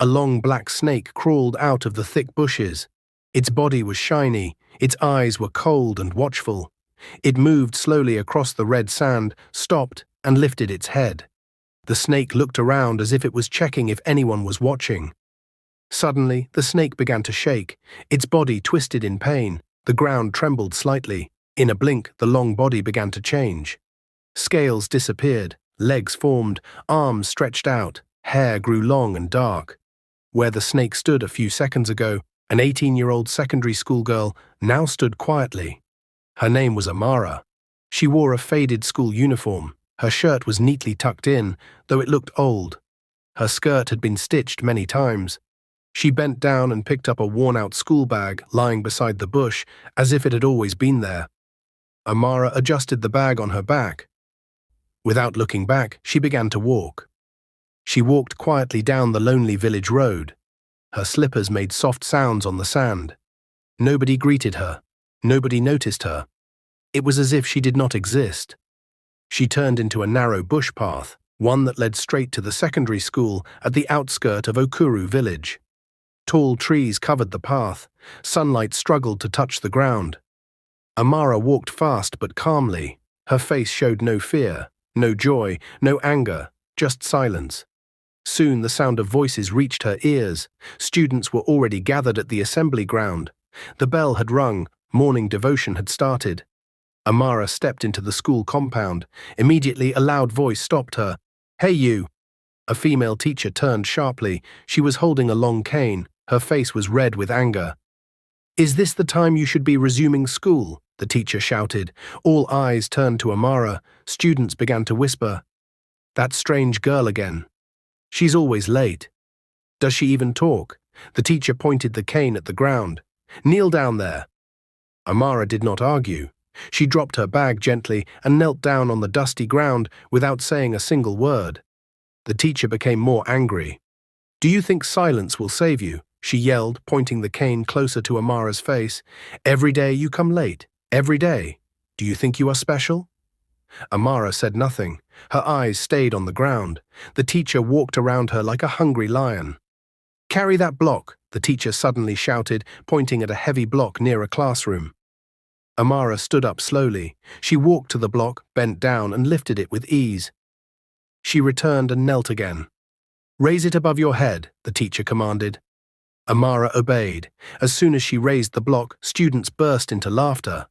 A long black snake crawled out of the thick bushes. Its body was shiny, its eyes were cold and watchful. It moved slowly across the red sand, stopped, and lifted its head. The snake looked around as if it was checking if anyone was watching. Suddenly, the snake began to shake. Its body twisted in pain. The ground trembled slightly. In a blink, the long body began to change. Scales disappeared, legs formed, arms stretched out, hair grew long and dark. Where the snake stood a few seconds ago, an 18-year-old secondary school girl now stood quietly. Her name was Amara. She wore a faded school uniform. Her shirt was neatly tucked in, though it looked old. Her skirt had been stitched many times. She bent down and picked up a worn-out school bag lying beside the bush, as if it had always been there. Amara adjusted the bag on her back. Without looking back, she began to walk. She walked quietly down the lonely village road. Her slippers made soft sounds on the sand. Nobody greeted her. Nobody noticed her. It was as if she did not exist. She turned into a narrow bush path, one that led straight to the secondary school at the outskirt of Okuru village. Tall trees covered the path. Sunlight struggled to touch the ground. Amara walked fast but calmly. Her face showed no fear, no joy, no anger, just silence. Soon the sound of voices reached her ears. Students were already gathered at the assembly ground. The bell had rung. Morning devotion had started. Amara stepped into the school compound. Immediately, a loud voice stopped her. "Hey, you!" A female teacher turned sharply. She was holding a long cane. Her face was red with anger. "Is this the time you should be resuming school?" the teacher shouted. All eyes turned to Amara. Students began to whisper, "That strange girl again. She's always late. Does she even talk?" The teacher pointed the cane at the ground. "Kneel down there." Amara did not argue. She dropped her bag gently and knelt down on the dusty ground without saying a single word. The teacher became more angry. "Do you think silence will save you?" she yelled, pointing the cane closer to Amara's face. "Every day you come late. Every day. Do you think you are special?" Amara said nothing. Her eyes stayed on the ground. The teacher walked around her like a hungry lion. "Carry that block," the teacher suddenly shouted, pointing at a heavy block near a classroom. Amara stood up slowly. She walked to the block, bent down, and lifted it with ease. She returned and knelt again. "Raise it above your head," the teacher commanded. Amara obeyed. As soon as she raised the block, students burst into laughter.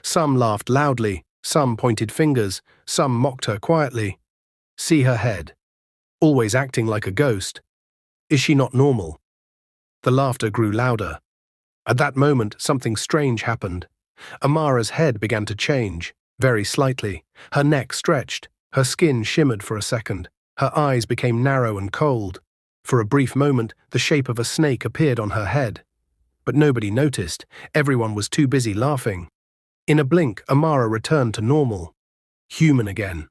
Some laughed loudly, some pointed fingers, some mocked her quietly. See her head. Always acting like a ghost. Is she not normal? The laughter grew louder. At that moment, something strange happened. Amara's head began to change, very slightly. Her neck stretched. Her skin shimmered for a second. Her eyes became narrow and cold. For a brief moment, the shape of a snake appeared on her head. But nobody noticed. Everyone was too busy laughing. In a blink, Amara returned to normal. Human again.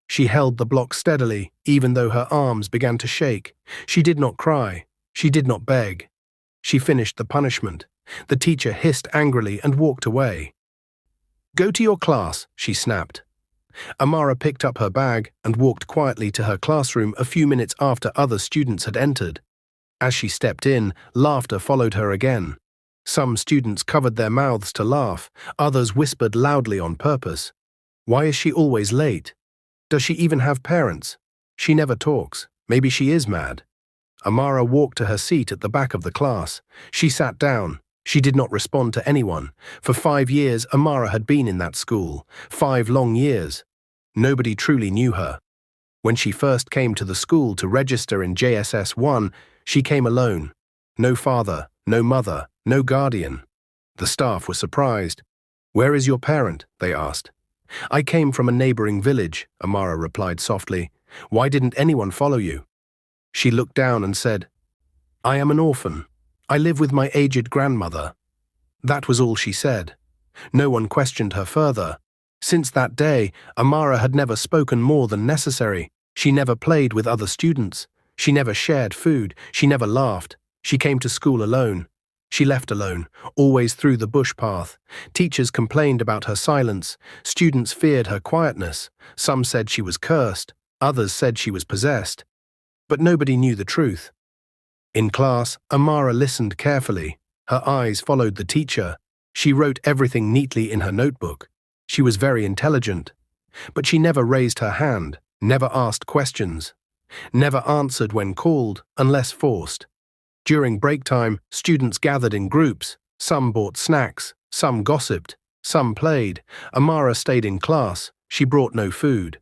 She held the block steadily, even though her arms began to shake. She did not cry. She did not beg. She finished the punishment. The teacher hissed angrily and walked away. "Go to your class," she snapped. Amara picked up her bag and walked quietly to her classroom a few minutes after other students had entered. As she stepped in, laughter followed her again. Some students covered their mouths to laugh, others whispered loudly on purpose. Why is she always late? Does she even have parents? She never talks. Maybe she is mad. Amara walked to her seat at the back of the class. She sat down. She did not respond to anyone. For 5 years, Amara had been in that school. 5 long years. Nobody truly knew her. When she first came to the school to register in JSS 1, she came alone. No father, no mother, no guardian. The staff were surprised. "Where is your parent?" they asked. "I came from a neighboring village," Amara replied softly. "Why didn't anyone follow you?" She looked down and said, "I am an orphan. I live with my aged grandmother." That was all she said. No one questioned her further. Since that day, Amara had never spoken more than necessary. She never played with other students. She never shared food. She never laughed. She came to school alone. She left alone, always through the bush path. Teachers complained about her silence. Students feared her quietness. Some said she was cursed. Others said she was possessed. But nobody knew the truth. In class, Amara listened carefully. Her eyes followed the teacher. She wrote everything neatly in her notebook. She was very intelligent. But she never raised her hand, never asked questions, never answered when called, unless forced. During break time, students gathered in groups. Some bought snacks, some gossiped, some played. Amara stayed in class. She brought no food.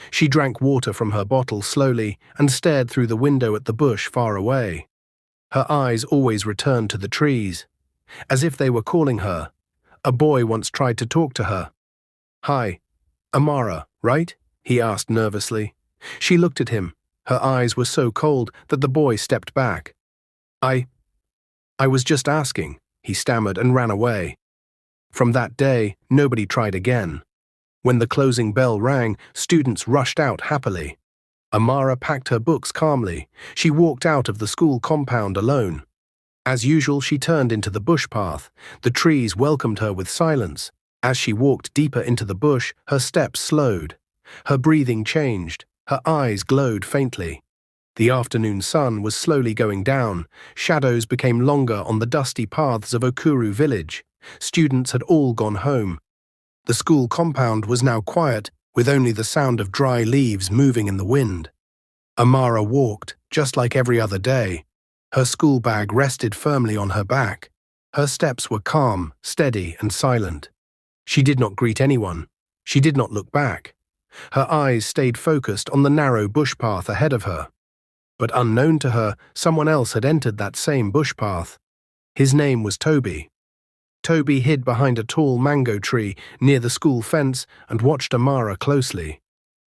She drank water from her bottle slowly and stared through the window at the bush far away. Her eyes always returned to the trees, as if they were calling her. A boy once tried to talk to her. "Hi, Amara, right?" he asked nervously. She looked at him. Her eyes were so cold that the boy stepped back. I was just asking," he stammered and ran away. From that day, nobody tried again. When the closing bell rang, students rushed out happily. Amara packed her books calmly. She walked out of the school compound alone. As usual, she turned into the bush path. The trees welcomed her with silence. As she walked deeper into the bush, her steps slowed. Her breathing changed. Her eyes glowed faintly. The afternoon sun was slowly going down. Shadows became longer on the dusty paths of Okuru village. Students had all gone home. The school compound was now quiet, with only the sound of dry leaves moving in the wind. Amara walked, just like every other day. Her school bag rested firmly on her back. Her steps were calm, steady, and silent. She did not greet anyone. She did not look back. Her eyes stayed focused on the narrow bush path ahead of her. But unknown to her, someone else had entered that same bush path. His name was Toby. Toby hid behind a tall mango tree near the school fence and watched Amara closely.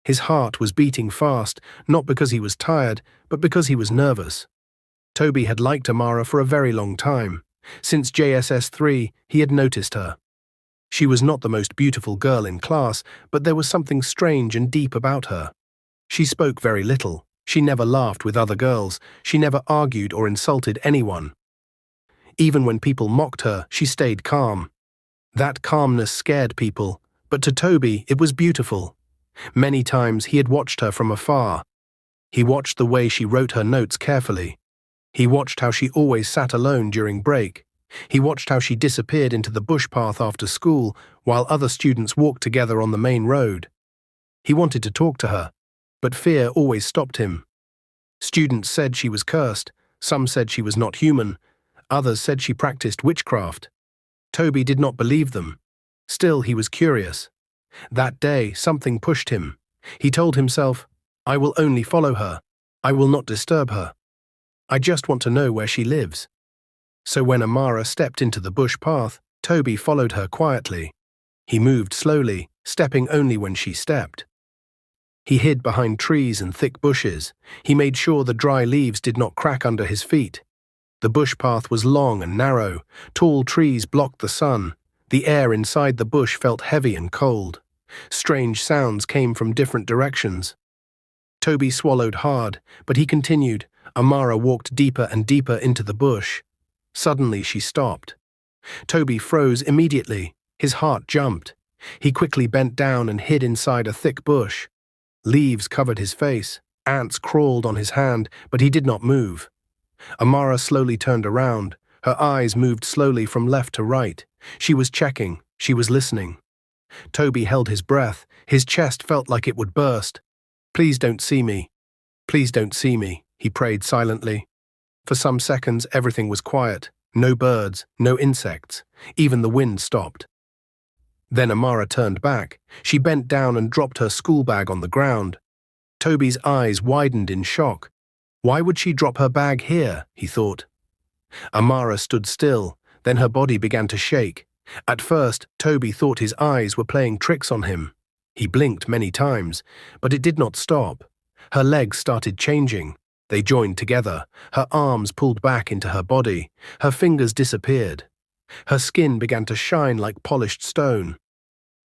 His heart was beating fast, not because he was tired, but because he was nervous. Toby had liked Amara for a very long time. Since JSS 3, he had noticed her. She was not the most beautiful girl in class, but there was something strange and deep about her. She spoke very little. She never laughed with other girls. She never argued or insulted anyone. Even when people mocked her, she stayed calm. That calmness scared people, but to Toby it was beautiful. Many times he had watched her from afar. He watched the way she wrote her notes carefully. He watched how she always sat alone during break. He watched how she disappeared into the bush path after school while other students walked together on the main road. He wanted to talk to her, but fear always stopped him. Students said she was cursed. Some said she was not human. Others said she practiced witchcraft. Toby did not believe them. Still, he was curious. That day, something pushed him. He told himself, "I will only follow her. I will not disturb her. I just want to know where she lives." So when Amara stepped into the bush path, Toby followed her quietly. He moved slowly, stepping only when she stepped. He hid behind trees and thick bushes. He made sure the dry leaves did not crack under his feet. The bush path was long and narrow. Tall trees blocked the sun. The air inside the bush felt heavy and cold. Strange sounds came from different directions. Toby swallowed hard, but he continued. Amara walked deeper and deeper into the bush. Suddenly she stopped. Toby froze immediately. His heart jumped. He quickly bent down and hid inside a thick bush. Leaves covered his face. Ants crawled on his hand, but he did not move. Amara slowly turned around. Her eyes moved slowly from left to right. She was checking. She was listening. Toby held his breath. His chest felt like it would burst. "Please don't see me. Please don't see me," he prayed silently. For some seconds, everything was quiet. No birds, no insects. Even the wind stopped. Then Amara turned back. She bent down and dropped her school bag on the ground. Toby's eyes widened in shock. Why would she drop her bag here, he thought. Amara stood still, then her body began to shake. At first, Toby thought his eyes were playing tricks on him. He blinked many times, but it did not stop. Her legs started changing. They joined together. Her arms pulled back into her body. Her fingers disappeared. Her skin began to shine like polished stone.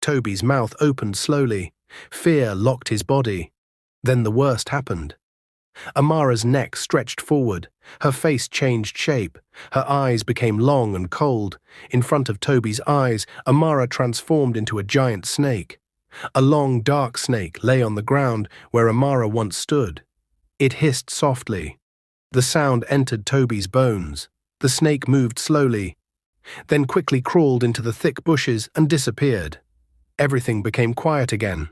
Toby's mouth opened slowly. Fear locked his body. Then the worst happened. Amara's neck stretched forward. Her face changed shape. Her eyes became long and cold. In front of Toby's eyes, Amara transformed into a giant snake. A long, dark snake lay on the ground where Amara once stood. It hissed softly. The sound entered Toby's bones. The snake moved slowly, then quickly crawled into the thick bushes and disappeared. Everything became quiet again.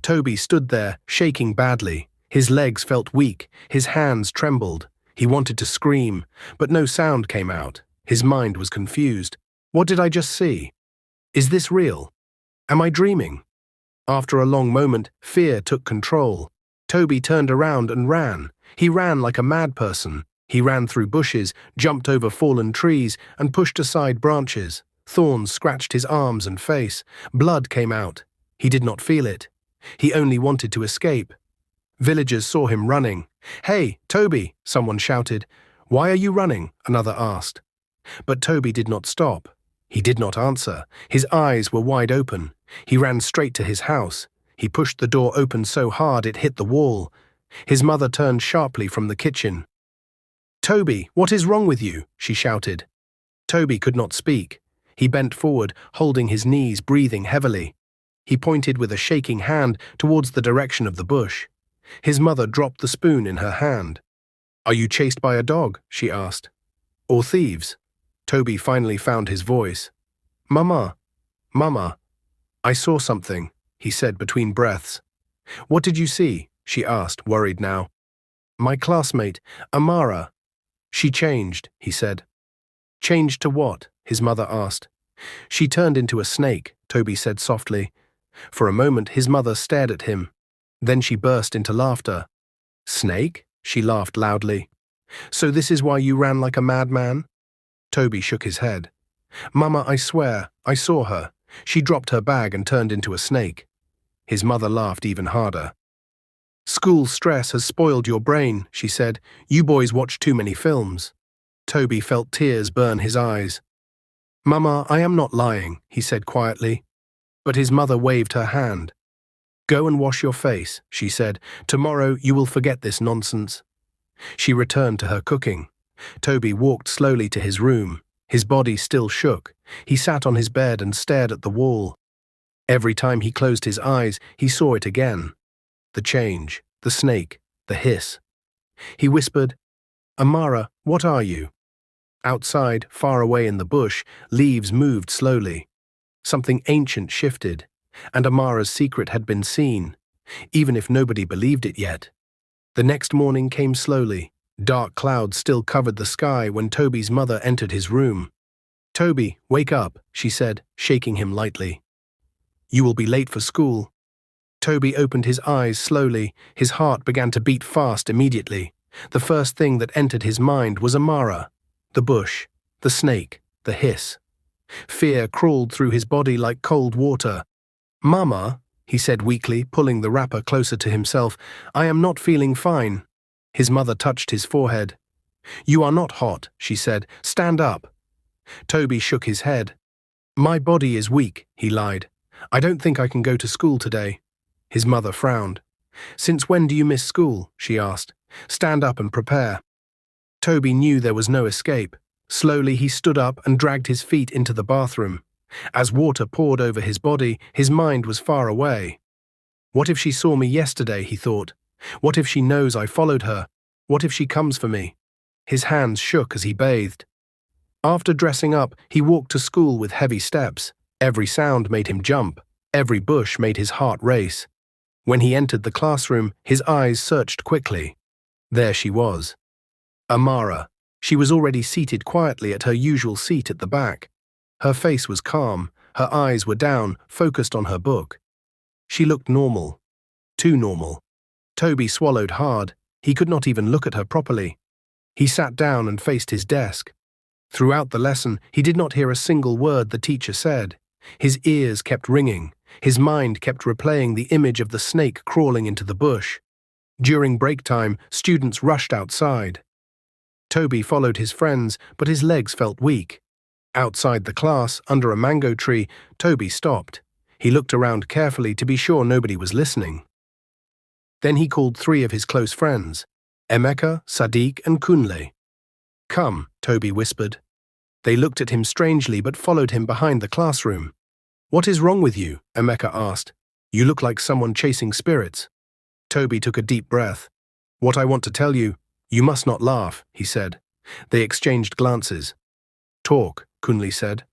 Toby stood there, shaking badly. His legs felt weak, his hands trembled. He wanted to scream, but no sound came out. His mind was confused. What did I just see? Is this real? Am I dreaming? After a long moment, fear took control. Toby turned around and ran. He ran like a mad person. He ran through bushes, jumped over fallen trees, and pushed aside branches. Thorns scratched his arms and face. Blood came out. He did not feel it. He only wanted to escape. Villagers saw him running. "Hey, Toby!" someone shouted. "Why are you running?" another asked. But Toby did not stop. He did not answer. His eyes were wide open. He ran straight to his house. He pushed the door open so hard it hit the wall. His mother turned sharply from the kitchen. "Toby, what is wrong with you?" she shouted. Toby could not speak. He bent forward, holding his knees, breathing heavily. He pointed with a shaking hand towards the direction of the bush. His mother dropped the spoon in her hand. "Are you chased by a dog?" she asked. "Or thieves?" Toby finally found his voice. "Mama, Mama, I saw something," he said between breaths. "What did you see?" she asked, worried now. "My classmate, Amara. She changed," he said. "Changed to what?" his mother asked. "She turned into a snake," Toby said softly. For a moment his mother stared at him. Then she burst into laughter. "Snake?" she laughed loudly. "So this is why you ran like a madman?" Toby shook his head. "Mama, I swear, I saw her. She dropped her bag and turned into a snake." His mother laughed even harder. "School stress has spoiled your brain," she said. "You boys watch too many films." Toby felt tears burn his eyes. "Mama, I am not lying," he said quietly. But his mother waved her hand. "Go and wash your face," she said. "Tomorrow you will forget this nonsense." She returned to her cooking. Toby walked slowly to his room. His body still shook. He sat on his bed and stared at the wall. Every time he closed his eyes, he saw it again. The change, the snake, the hiss. He whispered, "Amara, what are you?" Outside, far away in the bush, leaves moved slowly. Something ancient shifted, and Amara's secret had been seen, even if nobody believed it yet. The next morning came slowly. Dark clouds still covered the sky when Toby's mother entered his room. "Toby, wake up," she said, shaking him lightly. "You will be late for school." Toby opened his eyes slowly. His heart began to beat fast immediately. The first thing that entered his mind was Amara, the bush, the snake, the hiss. Fear crawled through his body like cold water. "Mama," he said weakly, pulling the wrapper closer to himself, "I am not feeling fine." His mother touched his forehead. "You are not hot," she said. "Stand up." Toby shook his head. "My body is weak," he lied. "I don't think I can go to school today." His mother frowned. "Since when do you miss school?" she asked. "Stand up and prepare." Toby knew there was no escape. Slowly he stood up and dragged his feet into the bathroom. As water poured over his body, his mind was far away. "What if she saw me yesterday?" he thought. "What if she knows I followed her? What if she comes for me?" His hands shook as he bathed. After dressing up, he walked to school with heavy steps. Every sound made him jump. Every bush made his heart race. When he entered the classroom, his eyes searched quickly. There she was. Amara. She was already seated quietly at her usual seat at the back. Her face was calm. Her eyes were down, focused on her book. She looked normal. Too normal. Toby swallowed hard. He could not even look at her properly. He sat down and faced his desk. Throughout the lesson, he did not hear a single word the teacher said. His ears kept ringing. His mind kept replaying the image of the snake crawling into the bush. During break time, students rushed outside. Toby followed his friends, but his legs felt weak. Outside the class, under a mango tree, Toby stopped. He looked around carefully to be sure nobody was listening. Then he called 3 of his close friends, Emeka, Sadiq, and Kunle. "Come," Toby whispered. They looked at him strangely but followed him behind the classroom. "What is wrong with you?" Emeka asked. "You look like someone chasing spirits." Toby took a deep breath. "What I want to tell you, You must not laugh, he said. They exchanged glances. Talk, Kunle said.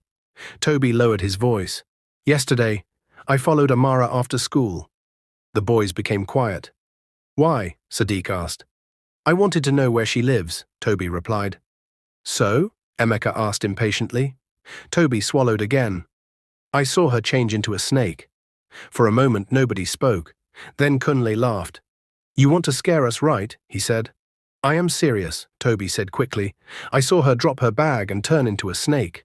Toby lowered his voice. Yesterday, I followed Amara after school. The boys became quiet. Why? Sadiq asked. I wanted to know where she lives, Toby replied. So? Emeka asked impatiently. Toby swallowed again. I saw her change into a snake. For a moment nobody spoke. Then Kunle laughed. You want to scare us, right? He said. I am serious, Toby said quickly. I saw her drop her bag and turn into a snake.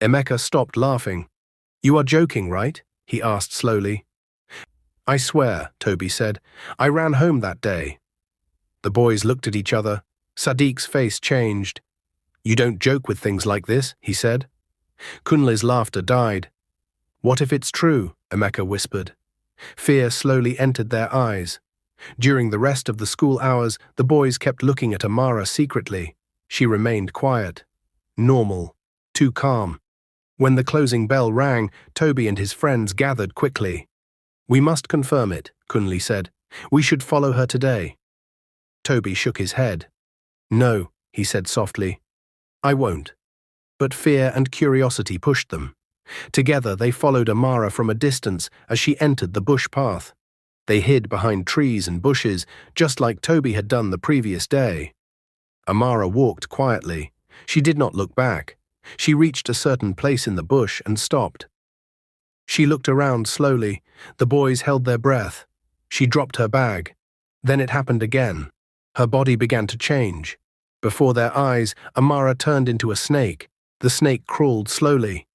Emeka stopped laughing. You are joking, right? He asked slowly. I swear, Toby said. I ran home that day. The boys looked at each other. Sadiq's face changed. You don't joke with things like this, he said. Kunle's laughter died. What if it's true? Emeka whispered. Fear slowly entered their eyes. During the rest of the school hours, the boys kept looking at Amara secretly. She remained quiet. Normal. Too calm. When the closing bell rang, Toby and his friends gathered quickly. We must confirm it, Kunle said. We should follow her today. Toby shook his head. No, he said softly. I won't. But fear and curiosity pushed them. Together they followed Amara from a distance as she entered the bush path. They hid behind trees and bushes, just like Toby had done the previous day. Amara walked quietly. She did not look back. She reached a certain place in the bush and stopped. She looked around slowly. The boys held their breath. She dropped her bag. Then it happened again. Her body began to change. Before their eyes, Amara turned into a snake. The snake crawled slowly.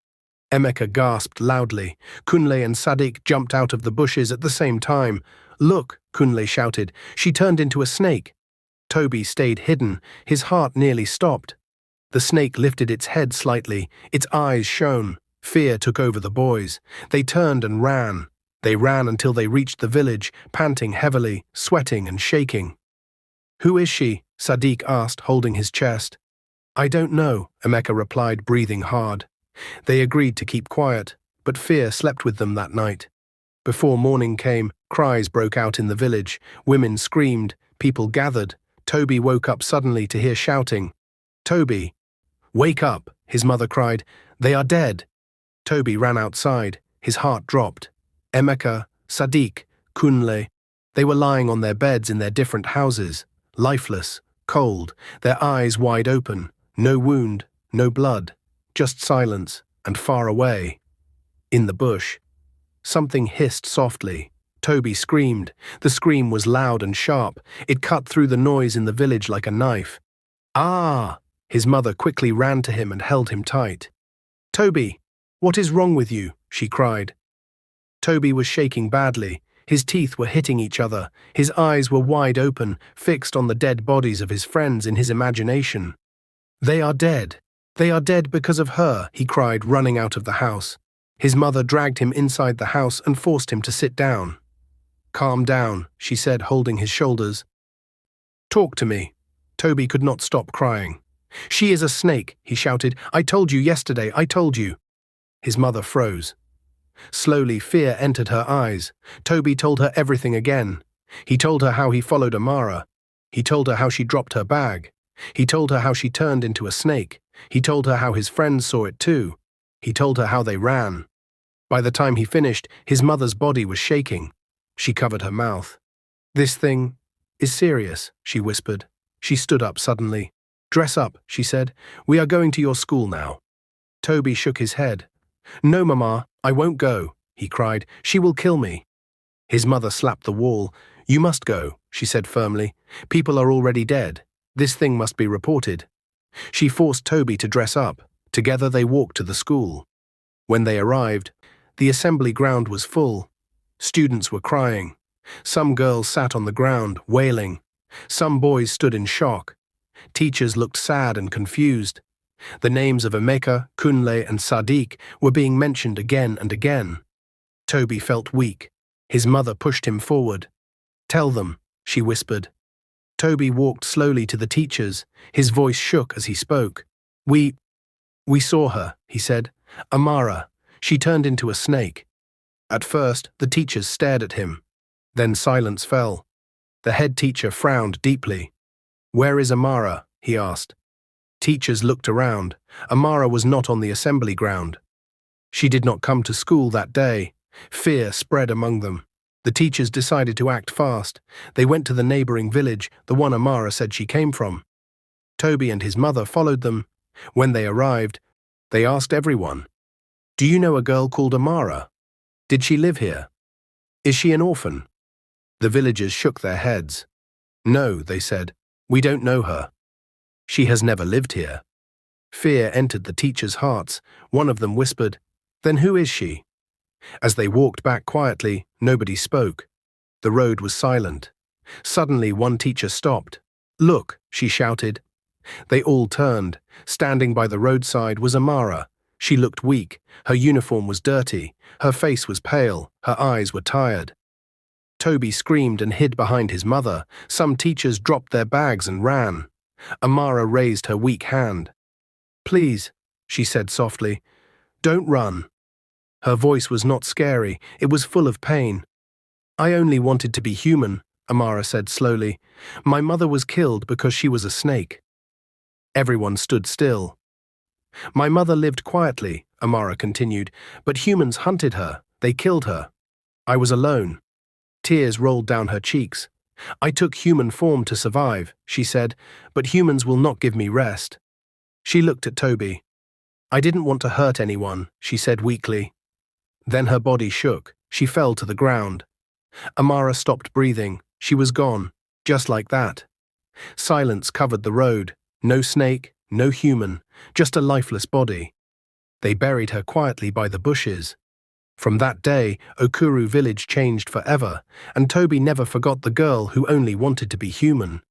Emeka gasped loudly. Kunle and Sadiq jumped out of the bushes at the same time. Look, Kunle shouted. She turned into a snake. Toby stayed hidden. His heart nearly stopped. The snake lifted its head slightly. Its eyes shone. Fear took over the boys. They turned and ran. They ran until they reached the village, panting heavily, sweating and shaking. Who is she? Sadiq asked, holding his chest. I don't know, Emeka replied, breathing hard. They agreed to keep quiet, but fear slept with them that night. Before morning came, cries broke out in the village. Women screamed. People gathered. Toby woke up suddenly to hear shouting. Toby! Wake up, his mother cried. They are dead. Toby ran outside. His heart dropped. Emeka, Sadiq, Kunle. They were lying on their beds in their different houses, lifeless, cold, their eyes wide open. No wound, no blood, just silence, and far away. In the bush, something hissed softly. Toby screamed. The scream was loud and sharp. It cut through the noise in the village like a knife. Ah! His mother quickly ran to him and held him tight. Toby, what is wrong with you? She cried. Toby was shaking badly. His teeth were hitting each other. His eyes were wide open, fixed on the dead bodies of his friends in his imagination. They are dead. They are dead because of her, he cried, running out of the house. His mother dragged him inside the house and forced him to sit down. Calm down, she said, holding his shoulders. Talk to me. Toby could not stop crying. She is a snake, he shouted. I told you yesterday, I told you. His mother froze. Slowly, fear entered her eyes. Toby told her everything again. He told her how he followed Amara. He told her how she dropped her bag. He told her how she turned into a snake. He told her how his friends saw it too. He told her how they ran. By the time he finished, his mother's body was shaking. She covered her mouth. This thing is serious, she whispered. She stood up suddenly. Dress up, she said. We are going to your school now. Toby shook his head. No, Mama, I won't go, he cried. She will kill me. His mother slapped the wall. You must go, she said firmly. People are already dead. This thing must be reported. She forced Toby to dress up. Together they walked to the school. When they arrived, the assembly ground was full. Students were crying. Some girls sat on the ground, wailing. Some boys stood in shock. Teachers looked sad and confused. The names of Emeka, Kunle, and Sadiq were being mentioned again and again. Toby felt weak. His mother pushed him forward. Tell them, she whispered. Toby walked slowly to the teachers. His voice shook as he spoke. We saw her, he said. Amara. She turned into a snake. At first, the teachers stared at him. Then silence fell. The head teacher frowned deeply. "Where is Amara?" he asked. Teachers looked around. Amara was not on the assembly ground. She did not come to school that day. Fear spread among them. The teachers decided to act fast. They went to the neighboring village, the one Amara said she came from. Toby and his mother followed them. When they arrived, they asked everyone, "Do you know a girl called Amara? Did she live here? Is she an orphan?" The villagers shook their heads. "No," they said, "we don't know her. She has never lived here." Fear entered the teachers' hearts. One of them whispered, "Then who is she?" As they walked back quietly, nobody spoke. The road was silent. Suddenly, one teacher stopped. "Look," she shouted. They all turned. Standing by the roadside was Amara. She looked weak. Her uniform was dirty. Her face was pale. Her eyes were tired. Toby screamed and hid behind his mother. Some teachers dropped their bags and ran. Amara raised her weak hand. "Please," she said softly, "don't run." Her voice was not scary. It was full of pain. "I only wanted to be human," Amara said slowly. "My mother was killed because she was a snake." Everyone stood still. "My mother lived quietly," Amara continued, "but humans hunted her. They killed her. I was alone." Tears rolled down her cheeks. "I took human form to survive," she said, "but humans will not give me rest." She looked at Toby. "I didn't want to hurt anyone," she said weakly. Then her body shook. She fell to the ground. Amara stopped breathing. She was gone, just like that. Silence covered the road. No snake, no human, just a lifeless body. They buried her quietly by the bushes. From that day, Okuru village changed forever, and Toby never forgot the girl who only wanted to be human.